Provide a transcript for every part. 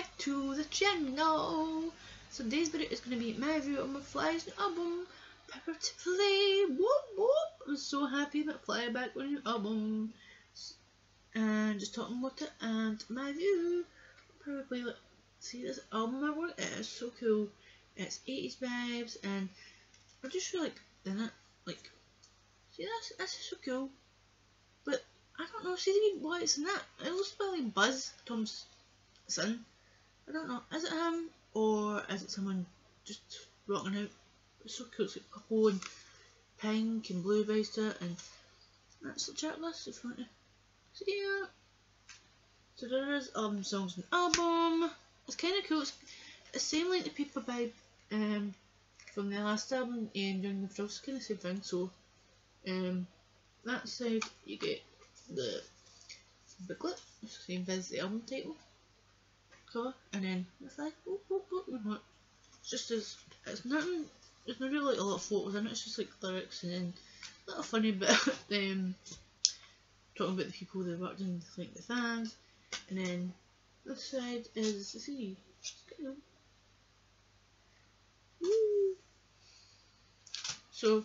back to the channel. So today's video is going to be my review of McFly's album, Pepper to Play. Whoop whoop! I'm so happy McFly back with a new album. And just talking about it and my review. Probably like, see this album artwork, it is so cool. It's 80s vibes and I just feel like in it, like, see that's just so cool. But I don't know, see the wee lights in that. It looks a bit like Buzz, Tom's son. I don't know, is it him or is it someone just rocking out? It's so cool, it's like purple and pink and blue based it, and that's the checklist if you want to see it. So there is songs and album. It's kind of cool. It's the same like the paper vibe from the last album and Young and Frost, kind of same thing. So that side you get the booklet, it's the same as the album title cover, and then it's like it's just as it's nothing. There's not really like a lot of photos in it. It's just like lyrics and then a little funny bit talking about the people that worked in, like the fans. And then this side is the CD. So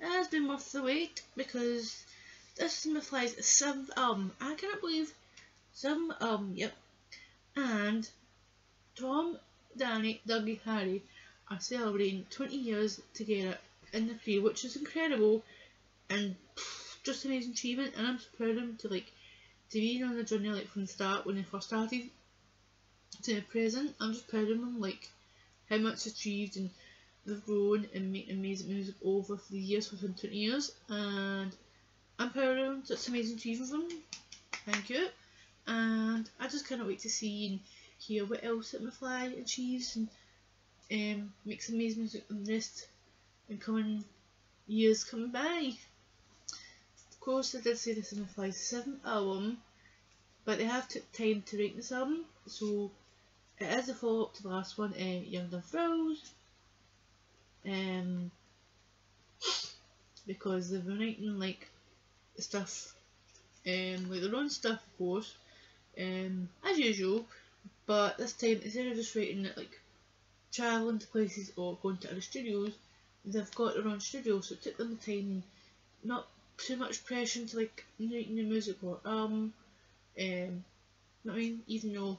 it has been worth the wait because this is McFly's 7th album. I cannot believe 7th album, yep. And Tom, Danny, Dougie, Harry are celebrating 20 years together in the career, which is incredible and just amazing achievement. And I'm so proud of them to be on the journey like from the start when they first started to the present. I'm just proud of them, like how much achieved, and they've grown and made amazing music over the years, within 20 years, and I'm proud of them. So it's amazing achievement from them. Thank you. And I just cannot wait to see and hear what else that McFly achieves and makes amazing music in the rest in coming years coming by. Of course, I did say this is McFly's 7th album, but they have took time to write this album, so it is a follow up to the last one, Young and Frost, because they've been writing like stuff, like their own stuff, of course, as usual, but this time instead of just writing it like travelling to places or going to other studios, they've got their own studio, so it took them the time, not too much pressure into like writing the music or I mean, even though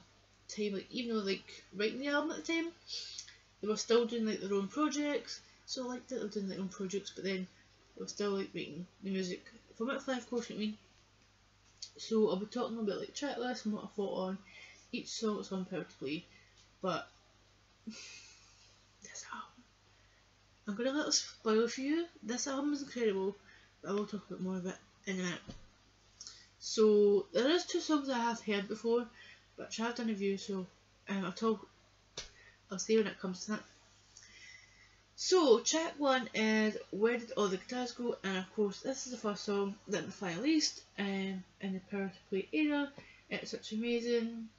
writing the album at the time, they were still doing like their own projects. So like they were doing their own projects, but then they were still like writing the music for McFly, of course, you know what I mean. So I'll be talking about like checklist and what I thought on each song that's on Power to Play. But this album, I'm gonna let it spoil for you. This album is incredible, but I will talk about more of it in a minute. So there is 2 songs I have heard before, but I have done a review, so I'll see when it comes to that. So track 1 is Where Did All the Guitars Go, and of course this is the first song that McFly released in the Power to Play era. It's such an amazing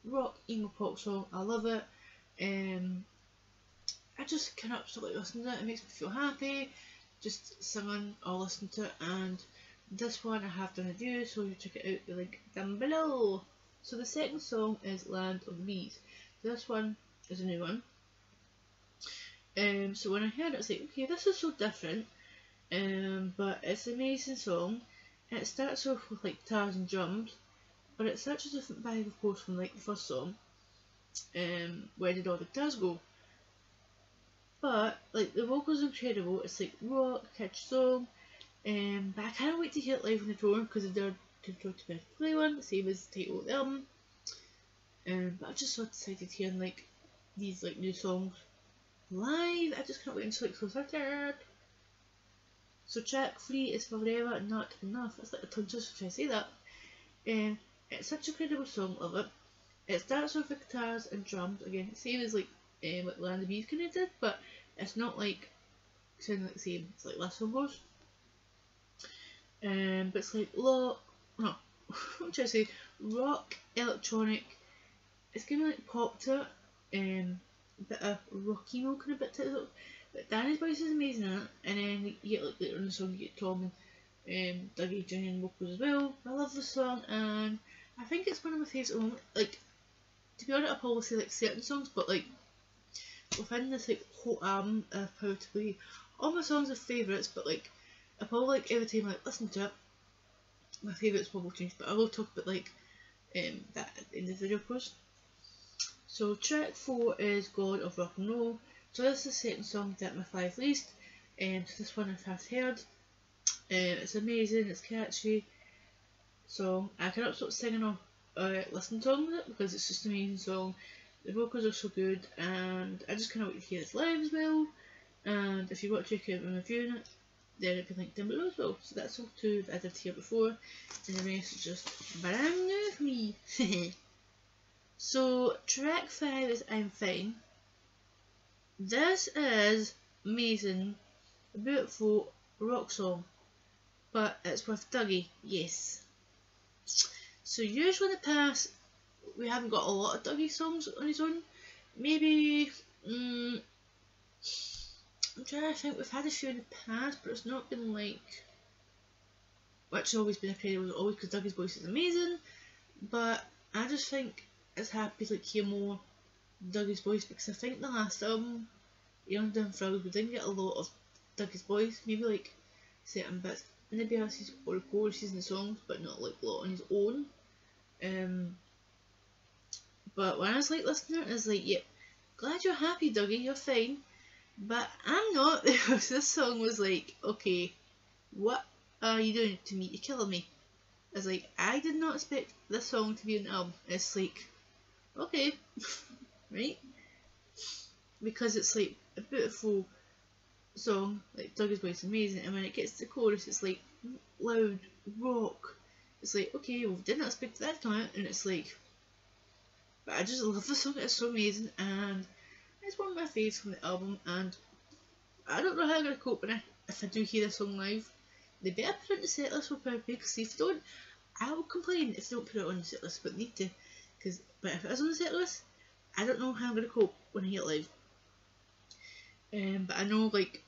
rock emo pop song. I love it. I just can absolutely listen to it. It makes me feel happy just singing or listening to it. And this one I have done a review, so you check it out, the link down below. So the second song is Land of the Bees. This one is a new one. So when I heard it, I was like, okay, this is so different, but it's an amazing song. And it starts off with like guitars and drums, but it's such a different vibe, of course, from like the first song, Where Did All the Guitars Go? But like the vocals are incredible. It's like rock, catchy song, but I can't wait to hear it live on the tour because they're to play one, same as the title of the album. But I'm just so excited hearing like these like new songs live. I just can't wait until it's concerted. So track 3 is Forever Not Enough. It's like a tongue twister to try to say that. It's such a incredible song, love it. It starts off with guitars and drums again, same as like what Land of the Bees kind of did, but it's not like sounding like the same. It's like less song goes. But it's like I'm trying to say rock, electronic. It's kind of like pop to it, bit of rocky emo kind of bit to it. But Danny's voice is amazing in it, and then you get like later in the song you get Tom and Dougie joining vocals as well. I love this song, and I think it's one of my favourite moments. Like to be honest, I probably say like certain songs, but like within this like whole album of Power to Play, all my songs are favourites, but like I probably like every time I like, listen to it, my favourites probably change. But I will talk about like that in the video, of course. So track 4 is God of Rock and Roll. So this is the second song that McFly released. So this one I've first heard. It's amazing, it's catchy. So I cannot stop singing or listening to it because it's just an amazing song. The vocals are so good, and I just cannot wait to hear this live as well. And if you want to check out my reviewing it, then it'll be linked down below as well. So that's all 2 that I did here before, and the rest is just brand new for me. So track 5 is I'm Fine. This is amazing, a beautiful rock song, but it's with Dougie, yes. So usually in the past we haven't got a lot of Dougie songs on his own. Maybe I'm trying to think, we've had a few in the past, but it's not been like, which has always been a credit, always because Dougie's voice is amazing. But I just think it's happy to like hear more Dougie's voice, because I think the last album, Young Dumb Frogs, we didn't get a lot of Dougie's voice, maybe like certain bits in the verses or choruses and songs, but not like a lot on his own. But when I was like listening, I was like, yep, glad you're happy, Dougie, you're fine. But I'm not, because this song was like, okay, what are you doing to me? You're killing me. I was like, I did not expect this song to be an album. It's like, okay, right? Because it's like a beautiful song, like Dougie's voice is amazing, and when it gets to the chorus, it's like loud rock. It's like, okay, well, didn't expect that to come out, and it's like, but I just love the song. It's so amazing, and it's one of my favourites from the album. And I don't know how I'm gonna cope if I do hear this song live. They better put it in the set list for Power, because if they don't, I will complain if they don't put it on the set list, but need to. But if it is on the set list, I don't know how I'm gonna cope when I hear it live. But I know like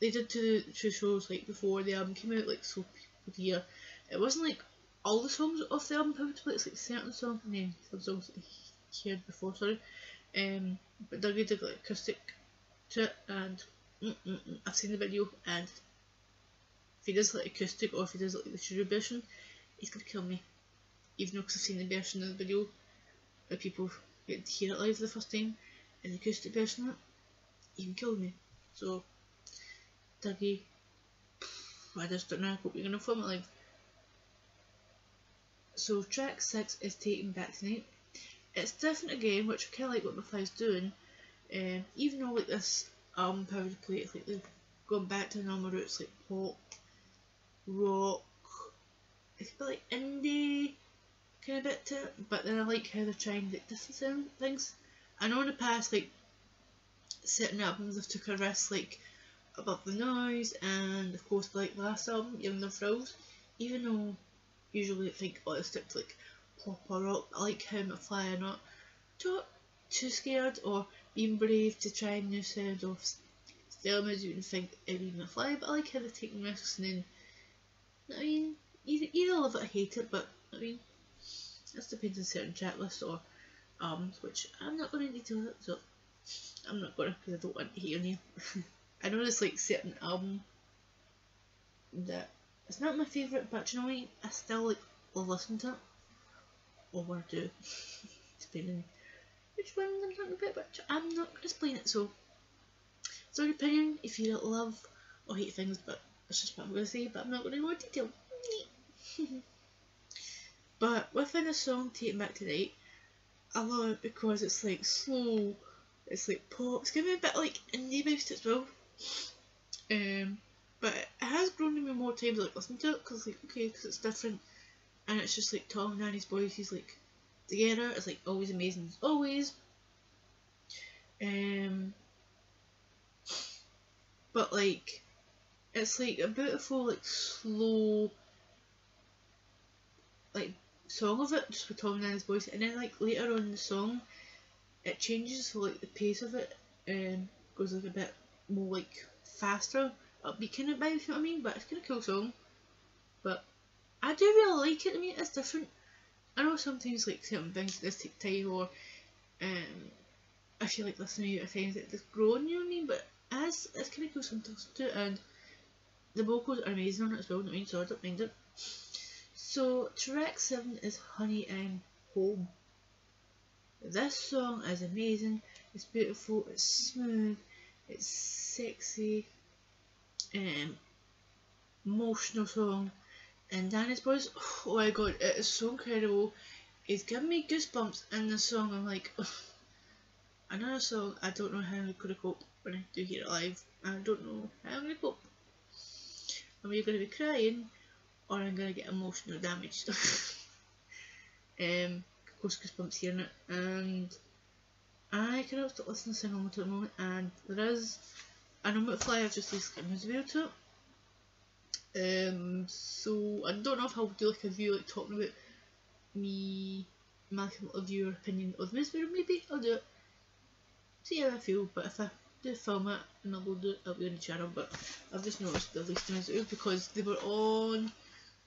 they did two shows like before the album came out, like so people could hear. It wasn't like all the songs off the album Power to Play. It's like certain songs, some songs that he heard before. Sorry, but Dougie did like acoustic to it, and I've seen the video, and if he does like acoustic or if he does like the studio version, he's gonna kill me. Even though, because I've seen the version of the video where people get to hear it live for the first time, and the acoustic version of it, he can kill me. So Dougie, I just don't know how you're gonna film it live. So track 6 is Taking Back Tonight. It's different again, which I kinda like what McFly's doing. Even though like this album Power to Play, it's like they're going back to the normal roots, like pop, rock, it's a bit like indie kind of bit to it, but then I like how they're trying like different sound things. I know in the past like certain albums have took a risk, like Above the Noise, and of course like the last album, Young Dumb Frogs, even though usually I think I stick to like pop or rock, I like how McFly are not too scared or being brave to try new sounds or style as you would think it would be McFly, but I like how they're taking risks. And then, I mean, either love it or hate it, but I mean, that depends on certain track lists or albums, which I'm not going to detail it, so I'm not going to, because I don't want to hate on you. I know there's like certain album that it's not my favourite, but you know what, I still like love listening to it, or one or two, depending which one I'm talking about, but I'm not going to explain it, so it's your opinion if you don't love or hate things, but that's just what I'm going to say, but I'm not going to go into detail. But within the song Taking Back Tonight, I love it because it's like slow, it's like pop, it's giving me a bit like indie based as well. But it has grown on me more times like listening to it, because like, okay, because it's different, and it's just like Tom and Nanny's voices like together, it's like always amazing as always. But like it's like a beautiful like slow like song of it, just with Tom and Nanny's voice, and then like later on in the song it changes, so like the pace of it goes like a bit more like faster, upbeat kind of vibe, if you know what I mean. But it's kind of cool song, but I do really like it. I mean, it's different, I know sometimes like certain things this take time, or I feel like listening to it at times it just grow on you, know what I mean? But it's kind of cool sometimes too, and the vocals are amazing on it as well, so I don't mind it. So track 7 is Honey I'm Home. This song is amazing, it's beautiful, it's smooth, it's sexy, emotional song, and Danny's voice, oh my god, it is so incredible. It's giving me goosebumps in the song. I'm like, another song I don't know how I'm going to cope when I do hear it live. I don't know how I'm going to cope. I'm either going to be crying or I'm going to get emotional damaged. Of course, goosebumps hearing it, and I cannot stop listening to sing along to it at the moment. And there is, I know McFly have just released a music video to it. So I don't know if I'll do like a video like talking about my viewer opinion of the music video. Maybe I'll do it. See how I feel, but if I do film it and I'll do it, it'll be on the channel. But I've just noticed they released the music video because they were on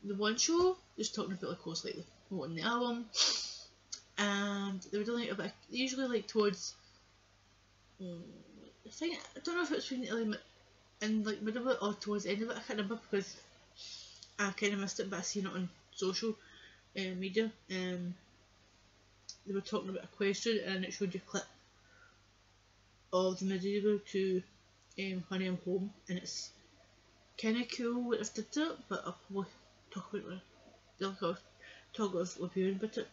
the one show just talking about like course like on the album, and they were doing like a bit usually like towards I don't know if it's between the in like middle of it or towards the end of it, I can't remember because I kind of missed it, but I seen it on social media. They were talking about a question and it showed you a clip of the video to Honey I'm Home, and it's kind of cool what I've did to it, but I'll probably talk about it. Talk with you about it.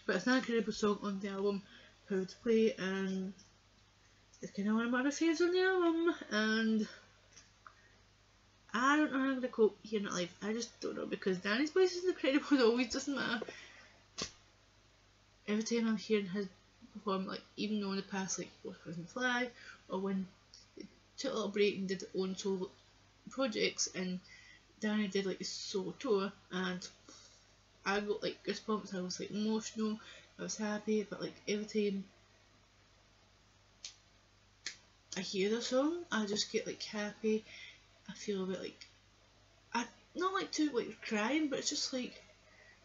But it's an incredible song on the album, How to Play, and it's kind of one of my favourites on the album, and I don't know how I'm going to cope hearing it live. I just don't know, because Danny's voice is incredible. It always doesn't matter. Every time I'm hearing his perform, like even though in the past, like with McFly, or when they took a little break and did their own solo projects, and Danny did like a solo tour, and I got like goosebumps. I was like emotional, I was happy, but like every time I hear the song, I just get like happy. I feel a bit like, I not like too like crying, but it's just like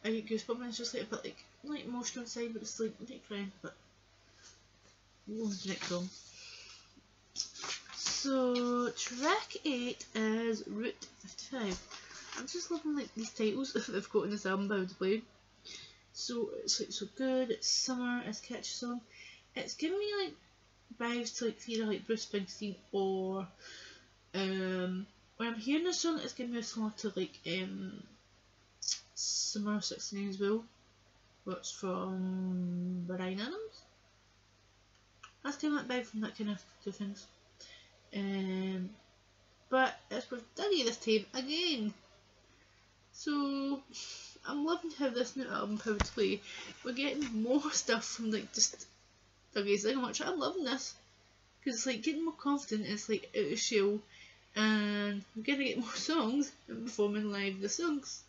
I get goosebumps and it's just like a bit like not emotional inside, but it's like not crying. But we'll go on to the next song. So track 8 is Route 55. I'm just loving like these titles that they've got in this album How to Play. So it's like so good, it's summer, it's a catchy song. It's giving me like vibes to like either like Bruce Springsteen or when I'm hearing this song, it's giving me a song to like Summer 69 as well, which from Bryan Adams. That's kind of that vibe from that kind of two things. But it's with Dougie this time again. So I'm loving how this new album How to Play, we're getting more stuff from like just Dougie singing, which I'm loving this, because it's like getting more confident. It's like out of shell, and we're gonna get more songs and performing live the songs.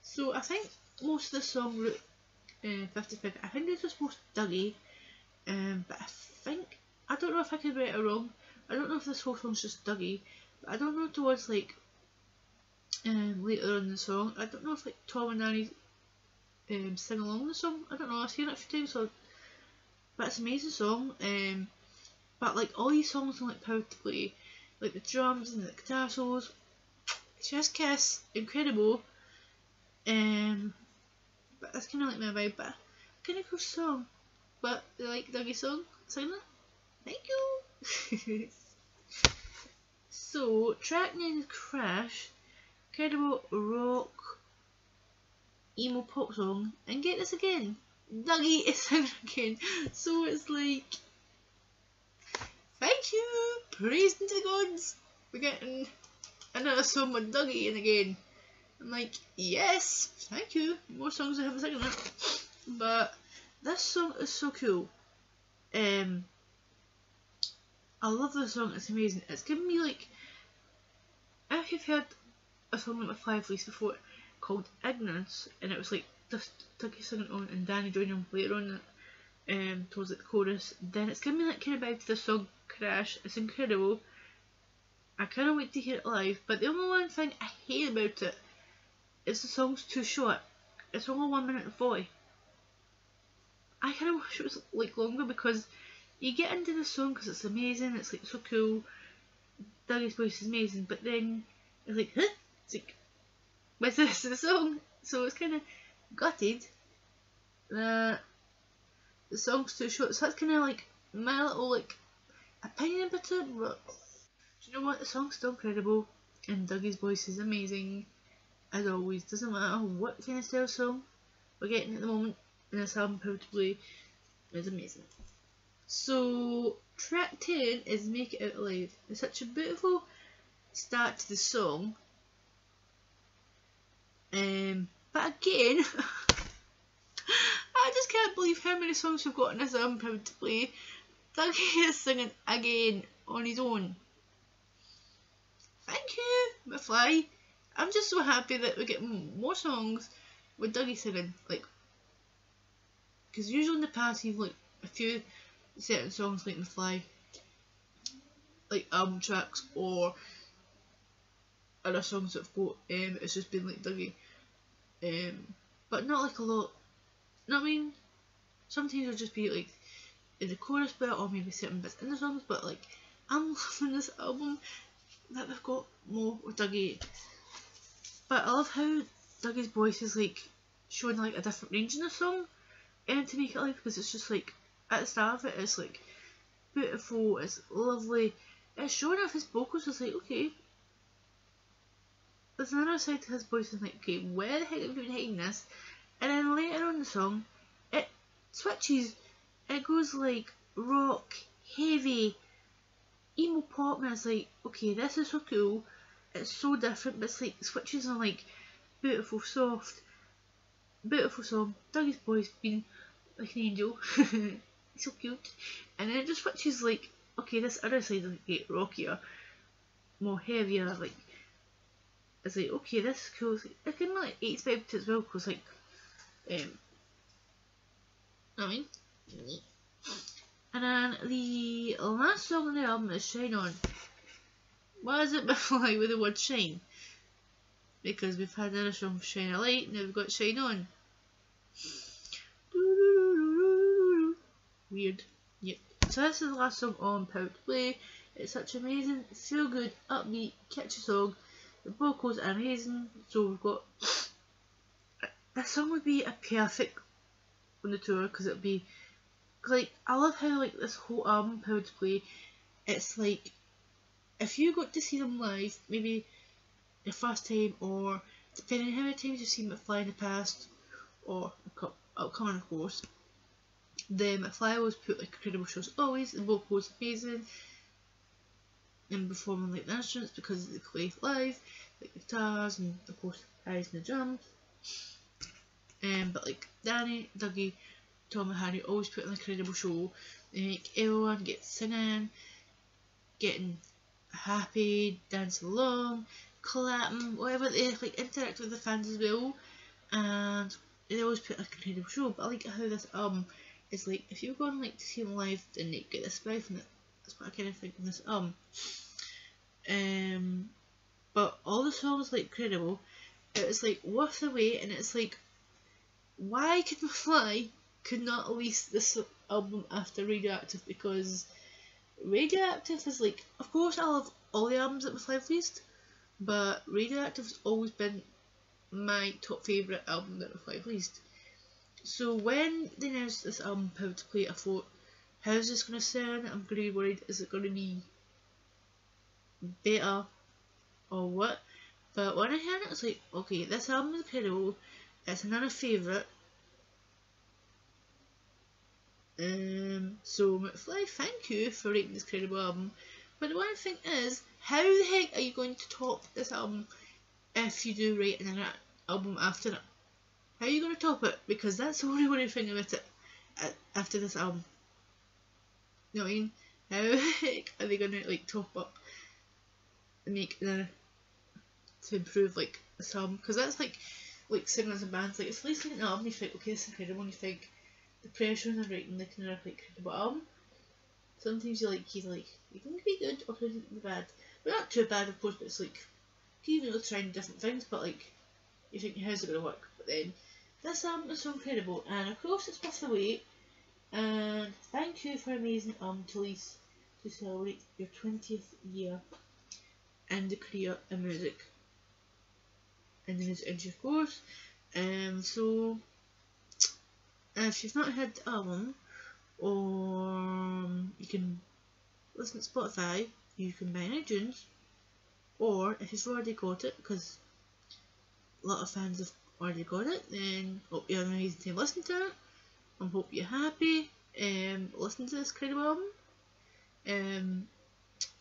So I think most of the song Route 55, I think it's just most Dougie, but I don't know if I could write it wrong. I don't know if this whole song's just Dougie, but I don't know towards like later on in the song, I don't know if like Tom and Nanny sing along the song. I don't know, I've seen it a few times, so but it's an amazing song. But like all these songs on like How to Play, like the drums and the guitar solos, Chef's Kiss, incredible. But that's kind of like my vibe, but kind of cool song. But they like Dougie's song, sing it. Thank you. So track 9 is Crash, incredible rock emo pop song, and get this again, Dougie is singing again. So it's like, thank you, praise to the gods, we're getting another song with Dougie in again. I'm like, yes, thank you, more songs I haven't singing it. But this song is so cool. I love this song, it's amazing. It's giving me like, if you've heard a song like McFly released before called Ignorance, and it was like just Dougie singing on and Danny joining him later on towards like the chorus, then it's giving me that kind of vibe to the song Crash. It's incredible. I cannot wait to hear it live, but the only one thing I hate about it is the song's too short. it's only 1 minute and 40. I kind of wish it was like longer, because you get into the song because it's amazing, it's like so cool, Dougie's voice is amazing, but then it's like, huh? It's like, what's this, the song? So it's kind of gutted that the song's too short. So that's kind of like my little like opinion about it. But do you know what? The song's still incredible, and Dougie's voice is amazing as always. Doesn't matter what kind of style song we're getting at the moment, and this album probably is amazing. So track 10 is Make It Out Alive. It's such a beautiful start to the song. But again, I just can't believe how many songs we've got in this album proud to play. Dougie is singing again on his own. Thank you, McFly. I'm just so happy that we get more songs with Dougie singing. Like, because usually in the past you've like a few certain songs like McFly, like album tracks or other songs that have got it's just been like Dougie. But not like a lot. No, I mean, sometimes it'll just be like in the chorus bit or maybe certain bits in the songs, but like I'm loving this album that we've got more with Dougie. But I love how Dougie's voice is like showing like a different range in the song and to Make It Alive, because it's just like at the start of it it's like beautiful, it's lovely, it's showing off his vocals. It's like, okay, there's another side to his voice and like, okay, where the heck have you been hiding this? And then later on in the song it switches, it goes like rock, heavy, emo pop, and it's like, okay, this is so cool, it's so different, but it's like switches on like beautiful, soft, beautiful song. Dougie's voice being like an angel, he's so cute, and then it just switches like, okay, this other side is like rockier, more heavier, like it's like, okay, this is cool. I can like expect it as well, because like I mean, and then the last song on the album is Shine On. Why is it McFly with the word shine? Because we've had another song, Shine a Light, now we've got Shine On. Weird. Yep. So this is the last song on Proud to Play. It's such amazing, feel good, upbeat, catchy song. The vocals are amazing. So we've got, this song would be a perfect on the tour, because it would be like, I love how like this whole album, Proud to Play, it's like if you got to see them live, maybe the first time, or depending on how many times you've seen McFly in the past, or upcoming of course, the McFly always put like incredible shows always, the vocals amazing, and performing like the instruments because they play live, like the guitars and of course Harry's and the drums. But like Danny, Dougie, Tom and Harry always put on an incredible show. They make everyone get singing, getting happy, dancing along, clapping, whatever. They like interact with the fans as well, and they always put like an incredible show. But I like how this album is like, if you're going like to see them live, then they get this vibe from it. That's what I kind of think of this album. But all the songs like incredible. It was like worth the wait, and it's like, why could McFly could not release this album after Radioactive? Because Radioactive is like, of course I love all the albums that McFly released, but Radioactive has always been my top favourite album that McFly released. So when they announced this album, Proud to Play, I thought, how's this going to sound? I'm going to be worried, is it going to be better or what? But when I heard it, I was like, okay, this album is incredible, it's another favourite. So McFly, thank you for rating this incredible album. But the one thing is, how the heck are you going to top this album if you do rate another album after it? How are you going to top it? Because that's the only worrying thing about it after this album. You know what I mean? How the heck are they going to like top up and make another to improve like this album? Because that's like singing as a band, like it's listening to an album, you think, okay, this is incredible, and you think the pressure on the writing, like another like incredible album. Sometimes you think you can be good or could be bad, but not too bad of course, but it's like, you can even trying different things, but like you think, how's it gonna work? But then this album is so incredible, and of course it's worth the wait. And thank you for amazing to release to celebrate your 20th year in the career in music, in the music industry, of course. So if you've not heard the album, or you can listen to Spotify, you can buy on iTunes, or if you've already got it, because a lot of fans have already got it, then hope you have an amazing time listening to it. I hope you're happy listening to this kind of album.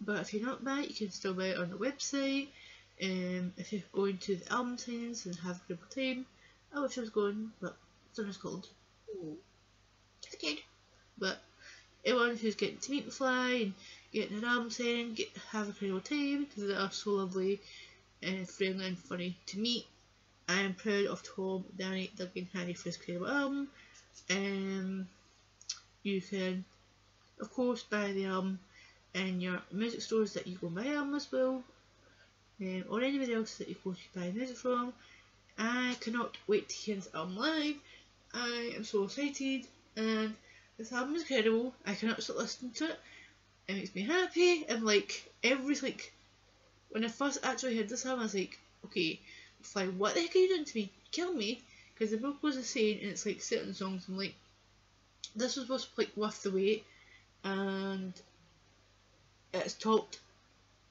But if you're not by it, you can still buy it on the website. If you're going to the album signings and have a good time, I wish I was going, but it's not as cold. Just a kid. But everyone who's getting to meet McFly and getting an album signing, have a incredible time, because they are so lovely and friendly and funny to meet. I am proud of Tom, Danny, Doug and Harry for this incredible album. You can, of course, buy the album in your music stores that you go and buy album as well, or anybody else that you go to buy music from. I cannot wait to hear this album live. I am so excited, and this album is incredible. I cannot stop listening to it. It makes me happy, and like when I first actually heard this album, I was like, okay, it's like, what the heck are you doing to me? Kill me, because the book was insane, and it's like certain songs. I'm like, this was supposed to be like worth the wait, and it's topped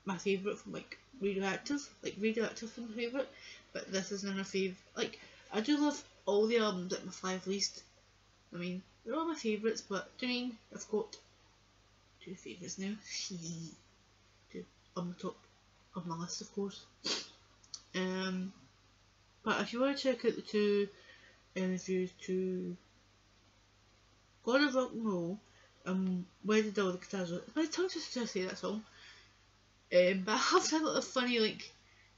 my favourite from like Radioactive. Like Radioactive is my favourite, but this isn't my favourite. Like, I do love all the albums that McFly released. I mean, they're all my favourites, but I mean, I've got 2 favourites now. 2 on the top of my list, of course. But if you want to check out the 2 reviews to God of Rock and Roll, Where Did All the Guitars Go? My tongue just to say that song. But I have had a little funny like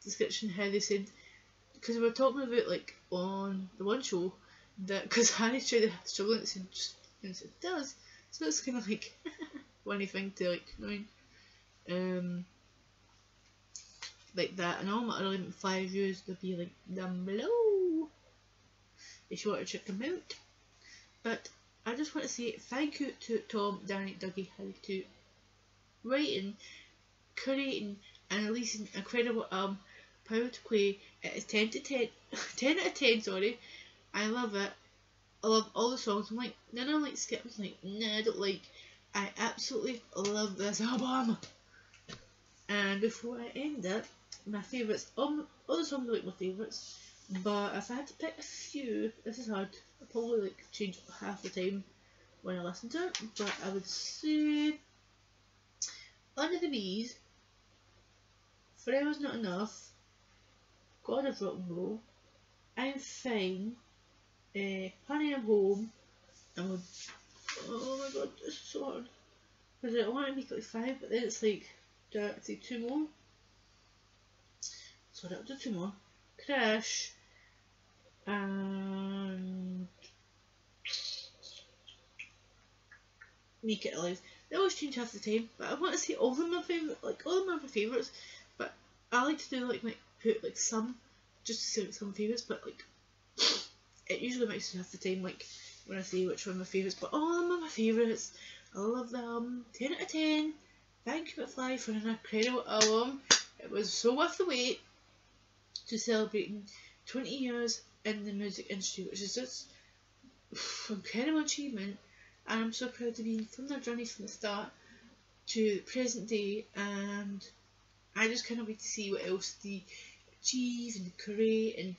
description how they said, because we were talking about like on the one show that because Harry's trying to struggling to say just and it does, so it's kind of like funny thing to like, you know, like that. And all my other McFly reviews will be like down below if you want to check them out. But I just want to say thank you to Tom, Danny, Dougie, Harry to writing, creating and releasing an incredible album, Power to Play. It is 10 to 10, 10 out of 10, sorry. I love it. I love all the songs. I'm like, none of them like skip. I'm like, nah, I don't like. I absolutely love this album. And before I end it, my favourites, all the songs are like my favourites, but if I had to pick a few, this is hard. I'll probably like change half the time when I listen to it, but I would say Under the Bees, Forever's Not Enough, God of Rock and Roll, I'm Fine, Honey I'm Home, and oh my god, this is so hard, because I want to make it like 5, but then it's like, do I say 2 more? So I'll do 2 more. Crash, and Make It Alive. They always change half the time, but I want to say all of them are favourite, like all of them are my favourites, but I like to do like put like some, just to say like some favourites, but like it usually makes half the time like when I say which one are my favourites, but all of them are my favourites. I love them. 10 out of 10. Thank you McFly for an incredible album. It was so worth the wait to celebrating 20 years in the music industry, which is just incredible achievement, and I'm so proud to be from their journey from the start to the present day, and I just cannot wait to see what else they achieve and create and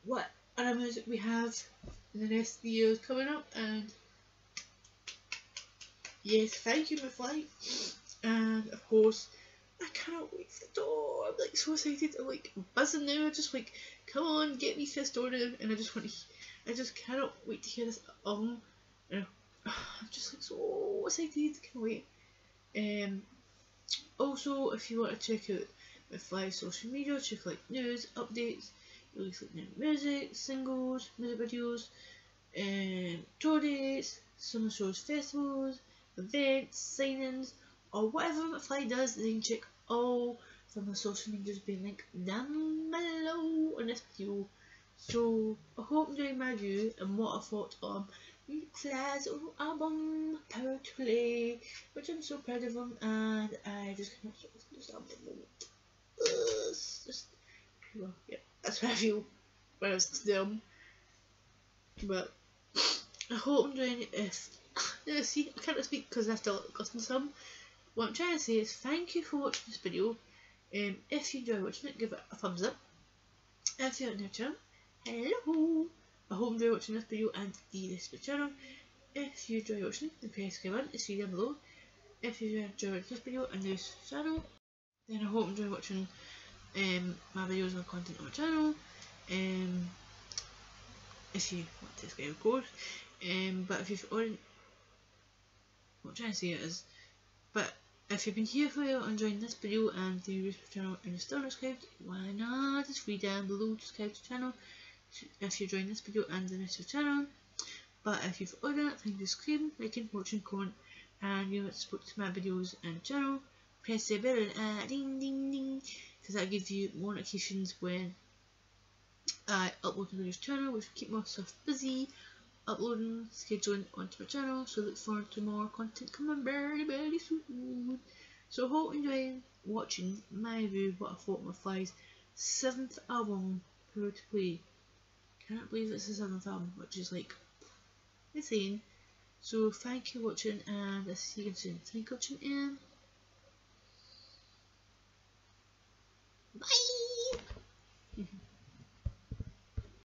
what other music we have in the next years coming up. And yes, thank you McFly, and of course I cannot wait for the door. I'm like so excited. I'm like buzzing now. I'm just like, come on, get me to this door now. And I just cannot wait to hear this album. And I'm just like so excited. Can't wait. Also, if you want to check out McFly's social media, check like news, updates, release like new music, singles, music videos, tour dates, summer shows, festivals, events, signings, or whatever McFly does. Then you can check all from the social medias being linked down below in this video. So I hope you enjoyed my review and what I thought of McFly's album Power to Play, which I'm so proud of him, and I just cannot stop listening to this album. It's just, well, yeah, that's how I feel when I was listening to them. But I hope I'm enjoying it. If see, I can't speak because I have to listen to some. What I'm trying to say is thank you for watching this video. If you enjoy watching it, give it a thumbs up. If you're new channel, hello. I hope you enjoy watching this video and the rest of the channel. If you enjoy watching it, then press the button, it's down below. If you enjoy watching this video and the rest of the channel, then I hope you enjoy watching my videos and content on my channel. If you want to subscribe, of course. But if you've already, what I'm trying to say is, but if you've been here for a while enjoying this video and the rest of the channel and you're still not subscribed, why not just read down below to subscribe to the channel if you're enjoying this video and the rest of the channel. But if you've already done it, thank you for subscribing, liking, watching, comment, and you want to support my videos and channel. Press the bell and ding ding ding, because that gives you more notifications when I upload new videos to the channel, which will keep myself busy uploading, scheduling onto my channel. So look forward to more content coming very soon. So hope you enjoy watching my review what I thought McFly's 7th album, Power to Play. Can't believe it's the 7th album, which is like insane. So thank you for watching, and I'll see you again soon. Thank you for watching, and bye.